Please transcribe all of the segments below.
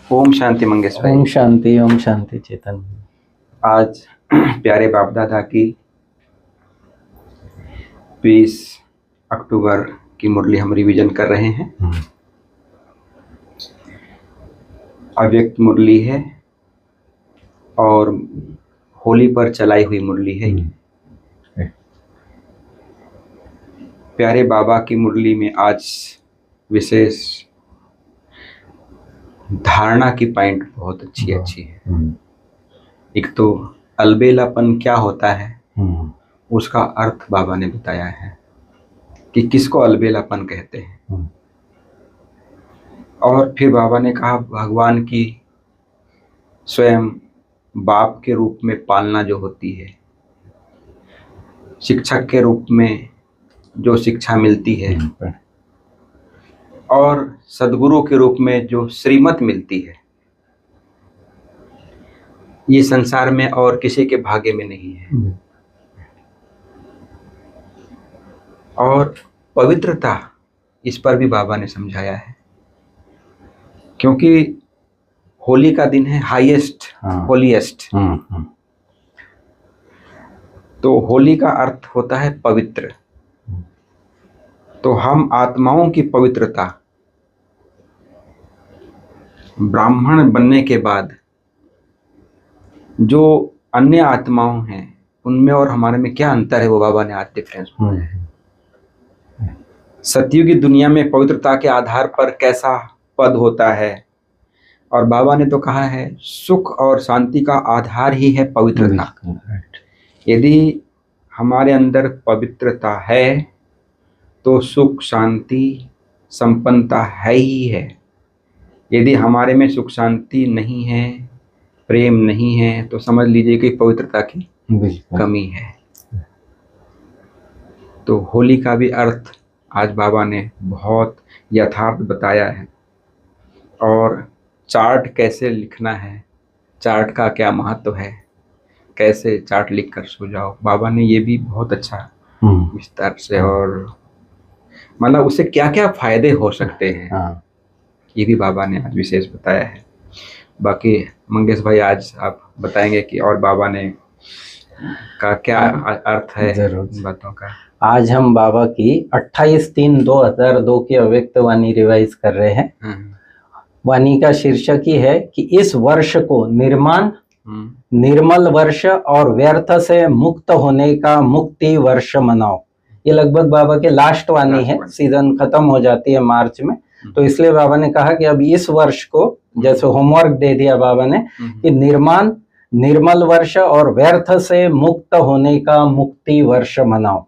ओम शांति मंगेश भाई। ओम शांति चेतन। आज प्यारे बाप दादा की 20 अक्टूबर की मुरली हम रिवीजन कर रहे हैं। अव्यक्त मुरली है और होली पर चलाई हुई मुरली है। प्यारे बाबा की मुरली में आज विशेष धारणा की पॉइंट बहुत अच्छी है। एक तो अलबेलापन क्या होता है उसका अर्थ बाबा ने बताया है कि किसको अलबेलापन कहते हैं। और फिर बाबा ने कहा भगवान की स्वयं बाप के रूप में पालना जो होती है, शिक्षक के रूप में जो शिक्षा मिलती है और सद्गुरु के रूप में जो श्रीमत मिलती है, ये संसार में और किसी के भाग्य में नहीं है। और पवित्रता, इस पर भी बाबा ने समझाया है, क्योंकि होली का दिन है हाईएस्ट, होलीएस्ट। तो होली का अर्थ होता है पवित्र। तो हम आत्माओं की पवित्रता ब्राह्मण बनने के बाद जो अन्य आत्माओं हैं उनमें और हमारे में क्या अंतर है, वो बाबा ने आज डिफरेंस बताया है। सतयुग की दुनिया में पवित्रता के आधार पर कैसा पद होता है, और बाबा ने तो कहा है सुख और शांति का आधार ही है पवित्रता। यदि हमारे अंदर पवित्रता है तो सुख शांति संपन्नता है ही है। यदि हमारे में सुख शांति नहीं है, प्रेम नहीं है, तो समझ लीजिए कि पवित्रता की कमी है। तो होली का भी अर्थ आज बाबा ने बहुत यथार्थ बताया है। और चार्ट कैसे लिखना है, चार्ट का क्या महत्व है, कैसे चार्ट लिखकर सो जाओ, बाबा ने ये भी बहुत अच्छा विस्तार से, और मतलब उससे क्या क्या फायदे हो सकते हैं, ये भी बाबा ने आज विशेष बताया है। बाकी मंगेश भाई आज आप बताएंगे कि और बाबा ने का क्या अर्थ है इन बातों का। आज हम बाबा की 28/3/2002 की अव्यक्त वाणी रिवाइज कर रहे हैं। वाणी का शीर्षक ही है कि इस वर्ष को निर्माण, निर्मल वर्ष और व्यर्थ से मुक्त होने का मुक्ति वर्ष मनाओ। ये लगभग बाबा के लास्ट वाणी है, सीजन खत्म हो जाती है मार्च में। तो इसलिए बाबा ने कहा कि अब इस वर्ष को जैसे होमवर्क दे दिया बाबा ने कि निर्माण, निर्मल वर्ष और व्यर्थ से मुक्त होने का मुक्ति वर्ष मनाओ।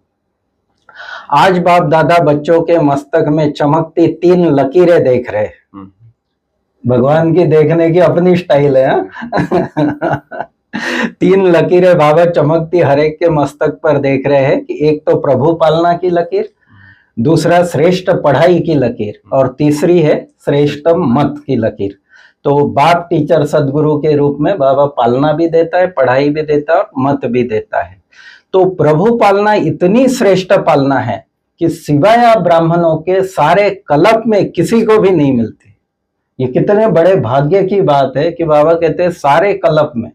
आज बाप दादा बच्चों के मस्तक में चमकती 3 लकीरें देख रहे हैं। भगवान की देखने की अपनी स्टाइल है। 3 लकीरें बाबा चमकती हर एक के मस्तक पर देख रहे हैं कि एक तो प्रभु पालना की लकीर, दूसरा श्रेष्ठ पढ़ाई की लकीर, और तीसरी है श्रेष्ठ मत की लकीर। तो बाप टीचर सदगुरु के रूप में बाबा पालना भी देता है, पढ़ाई भी देता है और मत भी देता है। तो प्रभु पालना इतनी श्रेष्ठ पालना है कि सिवाय ब्राह्मणों के सारे कल्प में किसी को भी नहीं मिलती। ये कितने बड़े भाग्य की बात है कि बाबा कहते हैं सारे कल्प में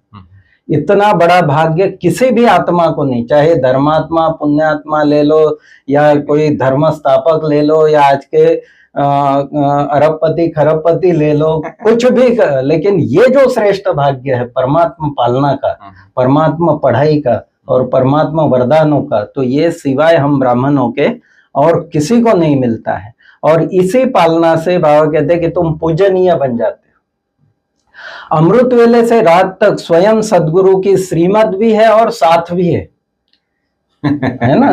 इतना बड़ा भाग्य किसी भी आत्मा को नहीं, चाहे धर्मात्मा पुण्यात्मा ले लो या कोई धर्म स्थापक ले लो या आज के अरबपति खरबपति ले लो, कुछ भी लेकिन ये जो श्रेष्ठ भाग्य है परमात्मा पालना का, परमात्मा पढ़ाई का और परमात्मा वरदानों का, तो ये सिवाय हम ब्राह्मणों के और किसी को नहीं मिलता है। और इसी पालना से बाबा कहते हैं कि तुम पूजनीय बन जाते हो। अमृत वेले से रात तक स्वयं सदगुरु की श्रीमत भी है और साथ भी है है ना।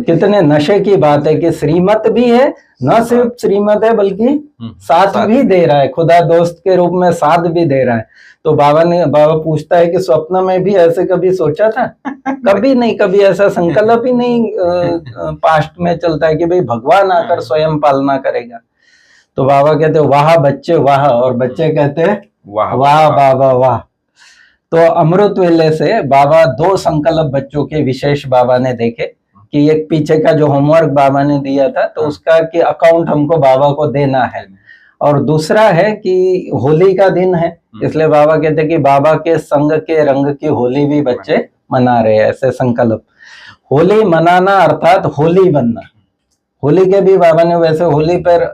कितने नशे की बात है कि श्रीमत भी है, न सिर्फ श्रीमत है बल्कि साथ भी दे रहा है, खुदा दोस्त के रूप में साथ भी दे रहा है। तो बाबा पूछता है कि स्वप्न में भी ऐसे कभी सोचा था? कभी नहीं, कभी ऐसा संकल्प ही नहीं पास्ट में चलता है कि भाई भगवान आकर स्वयं पालना करेगा। तो बाबा कहते वाह बच्चे वाह, और बच्चे कहते वाह वाह बाबा वाह। तो अमृत वेले से बाबा 2 संकल्प बच्चों के विशेष बाबा ने देखे कि एक पीछे का जो होमवर्क बाबा ने दिया था तो उसका कि अकाउंट हमको बाबा को देना है। और दूसरा है कि होली का दिन है, इसलिए बाबा कहते हैं कि बाबा के संग के रंग की होली भी बच्चे मना रहे हैं, ऐसे संकल्प। होली मनाना अर्थात होली बनना। होली के भी बाबा ने वैसे होली पर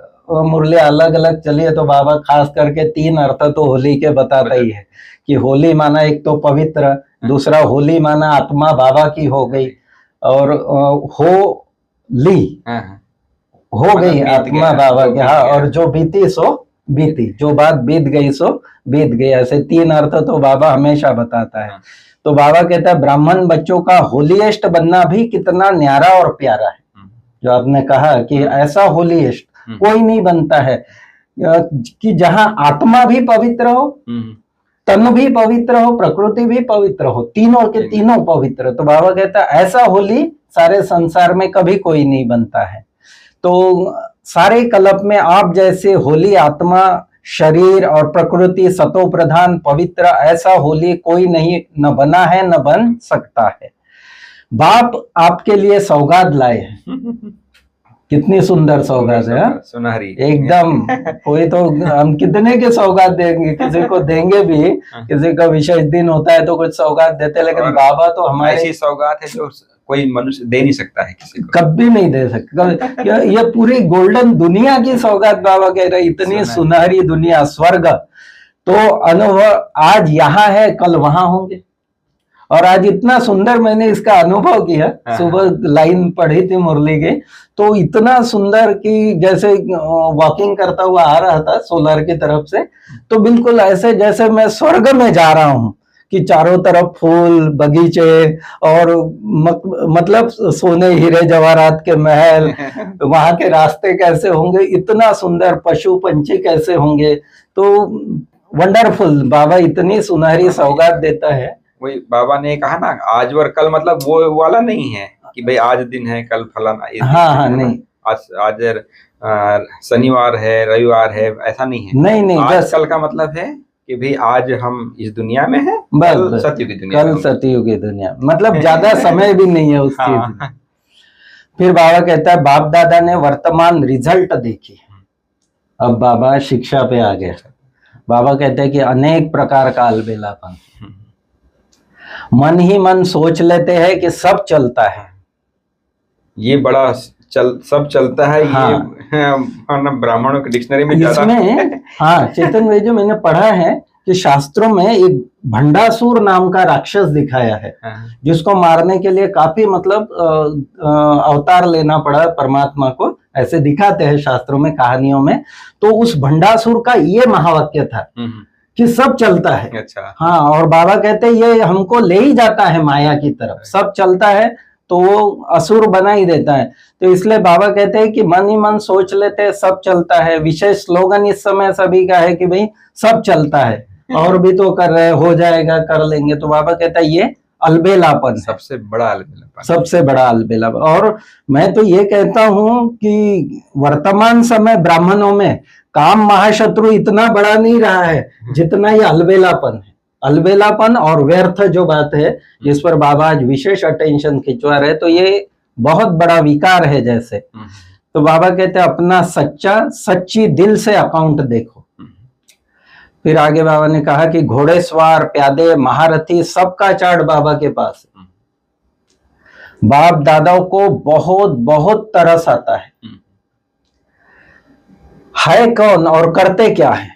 मुरली अलग अलग चली है, तो बाबा खास करके 3 अर्थ तो होली के बताता ही है कि होली माना एक तो पवित्र, दूसरा होली माना आत्मा बाबा की हो गई, और होली हो गई आत्मा बाबा की, हाँ, और जो बीती सो बीती, जो बात बीत गई सो बीत गई, ऐसे 3 अर्थ तो बाबा हमेशा बताता है। तो बाबा कहता है ब्राह्मण बच्चों का होलीएस्ट बनना भी कितना न्यारा और प्यारा है। जो आपने कहा कि ऐसा होलीएस्ट कोई नहीं बनता है कि जहां आत्मा भी पवित्र हो, तन भी पवित्र हो, प्रकृति भी पवित्र हो, तीनों के तीनों पवित्र। तो बाबा कहता है ऐसा होली सारे संसार में कभी कोई नहीं बनता है। तो सारे कल्प में आप जैसे होली आत्मा, शरीर और प्रकृति सतो प्रधान पवित्र, ऐसा होली कोई नहीं न बना है न बन सकता है। बाप आपके लिए सौगात लाए हैं। कितनी सुंदर सौगात है, सुनहरी एकदम। कोई तो हम कितने के सौगात देंगे, किसी को देंगे भी, किसी का विशेष दिन होता है तो कुछ सौगात देते, लेकिन बाबा तो हमारी ऐसी सौगात है जो कोई मनुष्य दे नहीं सकता है किसी को, कभी नहीं दे सकता। ये पूरी गोल्डन दुनिया की सौगात बाबा कह रहे, इतनी सुनहरी दुनिया, स्वर्ग। तो अनुभव आज यहाँ है, कल वहां होंगे। और आज इतना सुंदर मैंने इसका अनुभव किया, सुबह लाइन पढ़ी थी मुरली की, तो इतना सुंदर कि जैसे वॉकिंग करता हुआ आ रहा था सोलर की तरफ से, तो बिल्कुल ऐसे जैसे मैं स्वर्ग में जा रहा हूँ, कि चारों तरफ फूल बगीचे और मतलब सोने हीरे जवाहरात के महल, वहां के रास्ते कैसे होंगे, इतना सुंदर पशु पंछी कैसे होंगे। तो वंडरफुल, बाबा इतनी सुनहरी सौगात देता है। वही बाबा ने कहा ना, आज और कल, मतलब वो वाला नहीं है कि भाई आज दिन है कल फलाना, हाँ नहीं, आज शनिवार है रविवार है, ऐसा नहीं है। नहीं आज कल का मतलब है कि भाई आज हम इस दुनिया में हैं, कल सतयुग की दुनिया, कल सतयुग की दुनिया, मतलब ज्यादा समय भी नहीं है उसकी। हाँ। फिर बाबा कहता है बाप दादा ने वर्तमान रिजल्ट देखी, अब बाबा शिक्षा पे आ गया। बाबा कहते हैं कि अनेक प्रकार का अलबेलापन, मन ही मन सोच लेते हैं कि सब चलता है, ये बड़ा सब चलता है। हाँ। ये ब्राह्मणों की डिक्शनरी में इसमें हाँ चेतन भाई, जो मैंने पढ़ा है कि शास्त्रों में एक भंडासुर नाम का राक्षस दिखाया है, जिसको मारने के लिए काफी मतलब अवतार लेना पड़ा परमात्मा को, ऐसे दिखाते हैं शास्त्रों में, कहानियों में। तो उस भंडासुर का ये महावाक्य था कि सब चलता है। अच्छा। हाँ, और बाबा कहते हैं ये हमको ले ही जाता है माया की तरफ, सब चलता है तो वो असुर बना ही देता है। तो इसलिए बाबा कहते हैं कि मन ही मन सोच लेते हैं सब चलता है। विशेष स्लोगन इस समय सभी का है कि भाई सब चलता है, और भी तो कर रहे, हो जाएगा, कर लेंगे। तो बाबा कहता है ये अलबेलापन, सबसे बड़ा अलबेलापन, सबसे बड़ा अलबेलापन। और मैं तो ये कहता हूं कि वर्तमान समय ब्राह्मणों में काम महाशत्रु इतना बड़ा नहीं रहा है जितना ये अलबेलापन है। अलबेलापन और व्यर्थ जो बात है, जिस पर बाबा आज विशेष अटेंशन खिंचवा रहे, तो ये बहुत बड़ा विकार है जैसे। तो बाबा कहते हैं अपना सच्ची दिल से अकाउंट देखो। फिर आगे बाबा ने कहा कि घोड़ेसवार, प्यादे, महारथी, सबका चार्ट बाबा के पास है। बाप दादाओं को बहुत बहुत तरस आता है कौन और करते क्या है।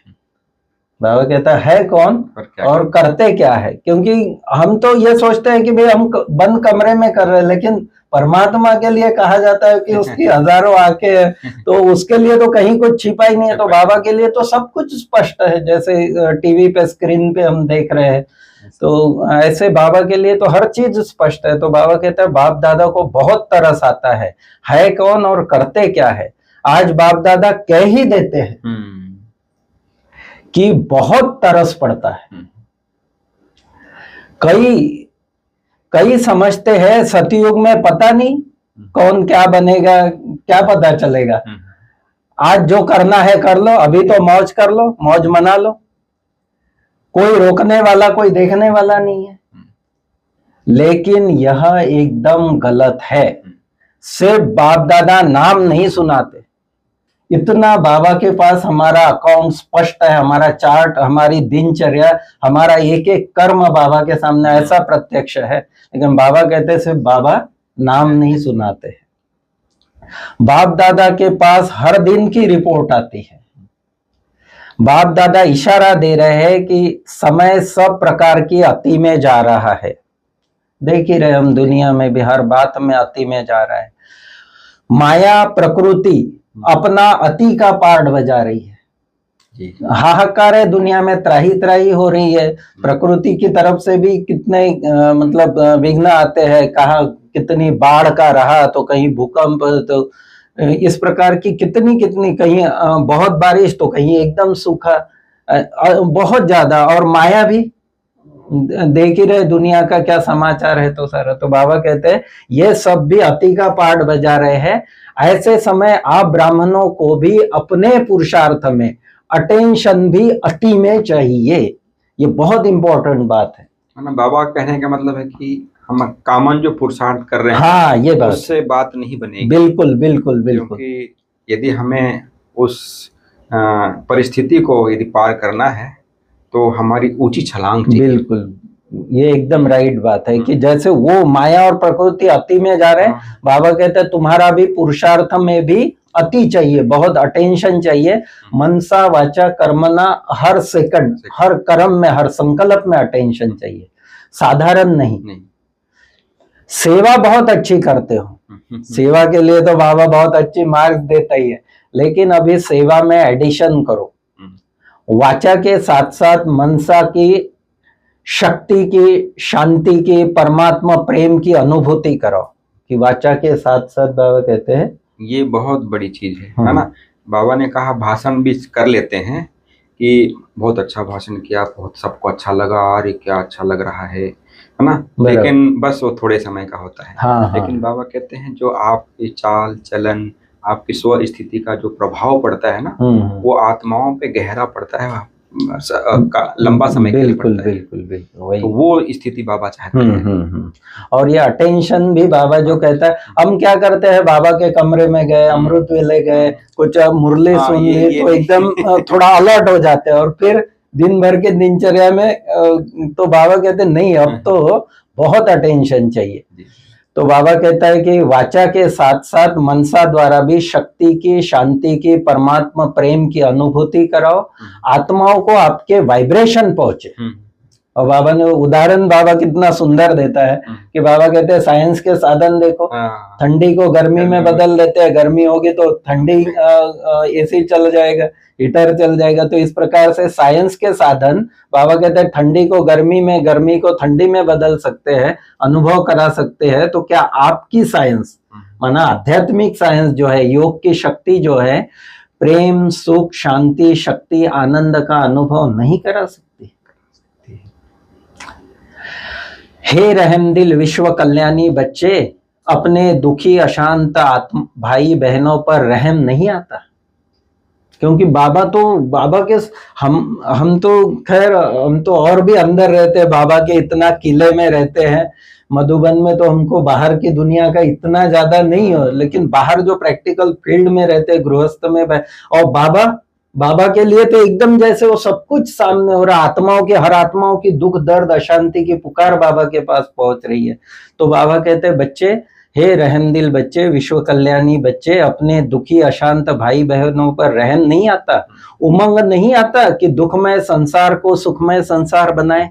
बाबा कहता है कौन और करते क्या है, क्योंकि हम तो ये सोचते हैं कि भाई हम बंद कमरे में कर रहे हैं, लेकिन परमात्मा के लिए कहा जाता है कि उसकी हजारों आंखें हैं, तो उसके लिए तो कहीं कुछ छिपा ही नहीं है। तो बाबा के लिए तो सब कुछ स्पष्ट है, जैसे टीवी पे स्क्रीन पे हम देख रहे हैं, तो ऐसे बाबा के लिए तो हर चीज स्पष्ट है। तो बाबा कहता है बाप दादा को बहुत तरस आता है कौन और करते क्या है। आज बाप दादा कह ही देते हैं कि बहुत तरस पड़ता है। कई समझते हैं सतयुग में पता नहीं कौन क्या बनेगा, क्या पता चलेगा। आज जो करना है कर लो, अभी तो मौज कर लो, मौज मना लो, कोई रोकने वाला, कोई देखने वाला नहीं है। लेकिन यह एकदम गलत है। सिर्फ बाप दादा नाम नहीं सुनाते, इतना बाबा के पास हमारा अकाउंट स्पष्ट है, हमारा चार्ट, हमारी दिनचर्या, हमारा एक एक कर्म बाबा के सामने ऐसा प्रत्यक्ष है। लेकिन बाबा कहते सिर्फ बाबा नाम नहीं सुनाते हैं। बाप दादा के पास हर दिन की रिपोर्ट आती है। बाप दादा इशारा दे रहे हैं कि समय सब प्रकार की अति में जा रहा है। देख ही रहे हम, दुनिया में भी हर बात में अति में जा रहा है। माया प्रकृति अपना अति का पार्ट बजा रही है। हाहाकार है, दुनिया में त्राही त्राही हो रही है। प्रकृति की तरफ से भी कितने मतलब विघ्न आते हैं। कहाँ कितनी बाढ़ का रहा, तो कहीं भूकंप, तो इस प्रकार की कितनी कितनी, कहीं बहुत बारिश तो कहीं एकदम सूखा, बहुत ज्यादा। और माया भी देख ही रहे दुनिया का क्या समाचार है। तो सारा तो बाबा कहते हैं ये सब भी अति का पार्ट बजा रहे हैं। ऐसे समय आप ब्राह्मणों को भी अपने पुरुषार्थ में अटेंशन भी अति में चाहिए। ये बहुत इंपॉर्टेंट बात है ना। बाबा कहने का मतलब है कि हम कामन जो पुरुषार्थ कर रहे हैं, हाँ, ये बात, उससे बात नहीं बनेगी। बिल्कुल बिल्कुल बिल्कुल। क्योंकि यदि हमें उस परिस्थिति को यदि पार करना है तो हमारी ऊंची छलांग चाहिए। बिल्कुल, ये एकदम राइट बात है कि जैसे वो माया और प्रकृति अति में जा रहे हैं, बाबा कहते हैं तुम्हारा भी पुरुषार्थ में भी अति चाहिए, बहुत अटेंशन चाहिए। मनसा वाचा कर्मना, हर सेकंड, हर कर्म में, हर संकल्प में अटेंशन चाहिए, साधारण नहीं। सेवा बहुत अच्छी करते हो, सेवा के लिए तो बाबा बहुत अच्छी मार्क्स देता ही है, लेकिन अभी सेवा में एडिशन करो। वाचा के साथ साथ मनसा की, शक्ति की, शांति की, परमात्मा प्रेम की अनुभूति करो। कि वाचा के साथ साथ बाबा कहते हैं ये बहुत बड़ी चीज है ना। बाबा ने कहा भाषण भी कर लेते हैं कि बहुत अच्छा भाषण किया, बहुत सबको अच्छा लगा, अरे क्या अच्छा लग रहा है ना। लेकिन बस वो थोड़े समय का होता है। लेकिन बाबा कहते हैं जो आपकी चाल चलन, आपकी स्व स्थिति का जो प्रभाव पड़ता है ना, वो आत्माओं पे गहरा पड़ता है, लंबा समय के लिए पड़ता है। बिल्कुल तो वो स्थिति बाबा चाहते हैं। और ये अटेंशन भी बाबा जो कहता है, हम क्या करते हैं, बाबा के कमरे में गए, अमृत वेले गए, कुछ मुरली सुन ली, तो एकदम थोड़ा अलर्ट हो जाते हैं। और फिर दिन भर के दिनचर्या में तो बाबा कहते नहीं, अब तो बहुत अटेंशन चाहिए। तो बाबा कहता है कि वाचा के साथ साथ मनसा द्वारा भी शक्ति की, शांति की, परमात्मा प्रेम की अनुभूति कराओ, आत्माओं को आपके वाइब्रेशन पहुंचे। और बाबा ने उदाहरण बाबा कितना सुंदर देता है कि बाबा कहते हैं साइंस के साधन देखो, ठंडी को गर्मी में बदल देते हैं, गर्मी होगी तो ठंडी एसी चल जाएगा, हीटर चल जाएगा। तो इस प्रकार से साइंस के साधन बाबा कहते हैं ठंडी को गर्मी में, गर्मी को ठंडी में बदल सकते हैं, अनुभव करा सकते हैं। तो क्या आपकी साइंस, माना आध्यात्मिक साइंस जो है, योग की शक्ति जो है, प्रेम, सुख, शांति, शक्ति, आनंद का अनुभव नहीं करा सकती? हे रहमदिल विश्व कल्याणी बच्चे, अपने दुखी अशांत आत्म भाई बहनों पर रहम नहीं आता। क्योंकि बाबा के हम तो खैर हम तो और भी अंदर रहते हैं, बाबा के इतना किले में रहते हैं। मधुबन में तो हमको बाहर की दुनिया का इतना ज्यादा नहीं हो, लेकिन बाहर जो प्रैक्टिकल फील्ड में रहते हैं, गृहस्थ में, और बाबा के लिए तो एकदम जैसे वो सब कुछ सामने हो रहा, आत्माओं के, हर आत्माओं की दुख दर्द अशांति की पुकार बाबा के पास पहुंच रही है। तो बाबा कहते हैं बच्चे, हे रहमदिल बच्चे, विश्व कल्याणी बच्चे, अपने दुखी अशांत भाई बहनों पर रहम नहीं आता, उमंग नहीं आता कि दुखमय संसार को सुखमय संसार बनाए।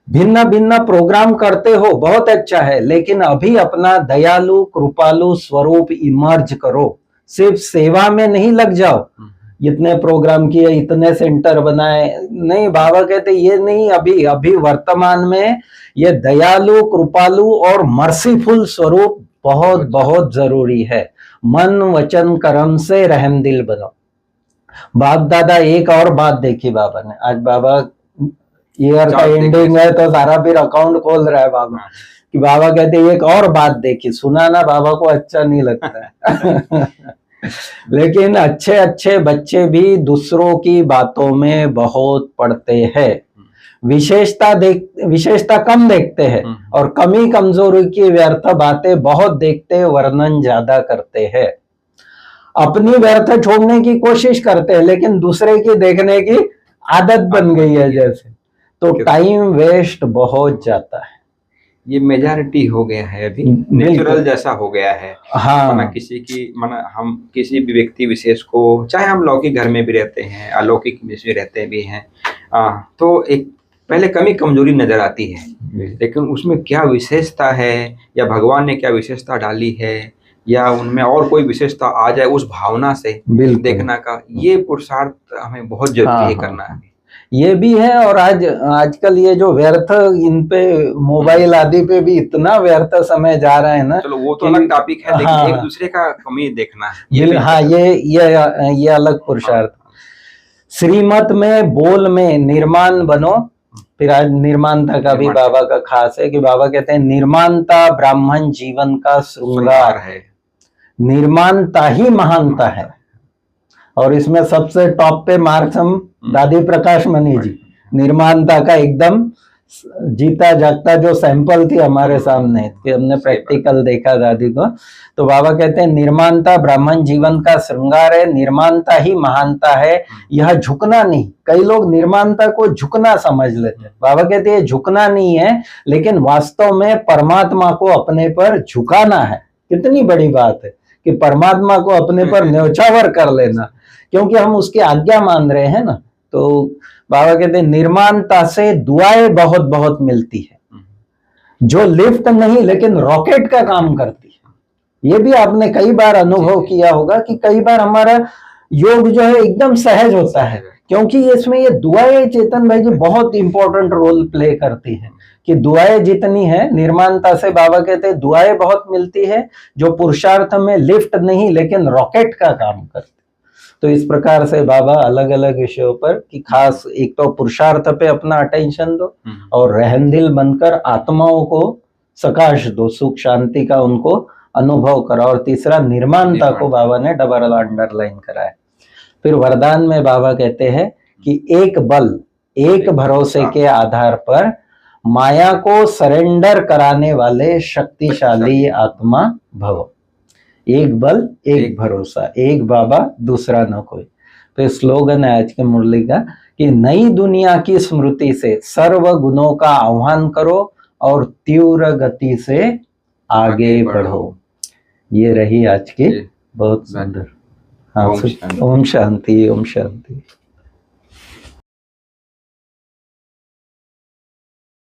भिन्न भिन्न प्रोग्राम करते हो, बहुत अच्छा है, लेकिन अभी अपना दयालु कृपालु स्वरूप इमर्ज करो। सिर्फ सेवा में नहीं लग जाओ, इतने प्रोग्राम किए, इतने सेंटर बनाए, नहीं। बाबा कहते ये नहीं, अभी वर्तमान में ये दयालु कृपालु और मर्सीफुल स्वरूप बहुत बहुत जरूरी है। मन वचन कर्म से रहमदिल बनो। बाप दादा एक और बात देखी बाबा ने, आज बाबा ईयर का एंडिंग है तो सारा फिर अकाउंट खोल रहा है बाबा, कि बाबा कहते एक और बात देखी। सुनाना बाबा को अच्छा नहीं लगता है लेकिन अच्छे अच्छे बच्चे भी दूसरों की बातों में बहुत पड़ते हैं, विशेषता कम देखते हैं, और कमी कमजोरी की व्यर्थ बातें बहुत देखते, वर्णन ज्यादा करते हैं। अपनी व्यर्थ छोड़ने की कोशिश करते हैं, लेकिन दूसरे की देखने की आदत बन गई है जैसे, तो टाइम वेस्ट बहुत जाता है। ये मेजॉरिटी हो गया है अभी, बिल्कुल। नेचुरल जैसा हो गया है। हाँ। माना किसी की, माना हम किसी भी व्यक्ति विशेष को, चाहे हम लौकिक घर में भी रहते हैं, अलौकिक में भी रहते भी हैं, तो एक पहले कमी कमजोरी नजर आती है, लेकिन उसमें क्या विशेषता है, या भगवान ने क्या विशेषता डाली है, या उनमें और कोई विशेषता आ जाए, उस भावना से बिल्कुल। देखना का ये पुरुषार्थ हमें बहुत जरूरी है करना है। ये भी है, और आजकल ये जो व्यर्थ, इन पे मोबाइल आदि पे भी इतना व्यर्थ समय जा रहा है ना। चलो वो तो अलग टॉपिक है, लेकिन एक दूसरे का कमी देखना है। हाँ, ये अलग पुरुषार्थ। श्रीमत में बोल में निर्माण बनो। फिर आज निर्माणता का भी बाबा का खास है कि बाबा कहते हैं निर्माणता ब्राह्मण जीवन का श्रृंगार है, निर्माणता ही महानता है। और इसमें सबसे टॉप पे मार्क्स हम दादी प्रकाश मणि जी, निर्माणता का एकदम जीता जागता जो सैंपल थी हमारे सामने, कि हमने प्रैक्टिकल देखा दादी को। तो बाबा कहते हैं निर्माणता ब्राह्मण जीवन का श्रृंगार है, निर्माणता ही महानता है, यह झुकना नहीं। कई लोग निर्माणता को झुकना समझ लेते हैं, बाबा कहते हैं झुकना नहीं है, लेकिन वास्तव में परमात्मा को अपने पर झुकाना है। कितनी बड़ी बात है कि परमात्मा को अपने पर न्योछावर कर लेना, क्योंकि हम उसकी आज्ञा मान रहे हैं ना। तो बाबा कहते हैं निर्माणता से दुआएं बहुत बहुत मिलती है, जो लिफ्ट नहीं लेकिन रॉकेट का काम करती है। ये भी आपने कई बार अनुभव किया होगा कि कई बार हमारा योग जो है एकदम सहज होता है, क्योंकि इसमें ये दुआएं, चेतन भाई जी, बहुत इंपॉर्टेंट रोल प्ले करती है। कि दुआएं जितनी है, निर्माणता से बाबा कहते हैं दुआएं बहुत मिलती है, जो पुरुषार्थ में लिफ्ट नहीं लेकिन रॉकेट का काम करती। तो इस प्रकार से बाबा अलग अलग विषयों पर कि खास एक तो पुरुषार्थ पे अपना अटेंशन दो, और रहनदिल बनकर आत्माओं को सकाश दो, सुख शांति का उनको अनुभव करो। और तीसरा निर्माणता को बाबा ने डबल अंडरलाइन करा है। फिर वरदान में बाबा कहते हैं कि एक बल एक भरोसे के आधार पर माया को सरेंडर कराने वाले शक्तिशाली आत्मा भव। एक बल एक भरोसा, एक बाबा दूसरा न कोई। फिर स्लोगन है आज के मुरली का कि नई दुनिया की स्मृति से सर्व गुणों का आह्वान करो और तीव्र गति से आगे बढ़ो। ये रही आज की बहुत सुंदर। हाँ, ओम शांति, ओम शांति।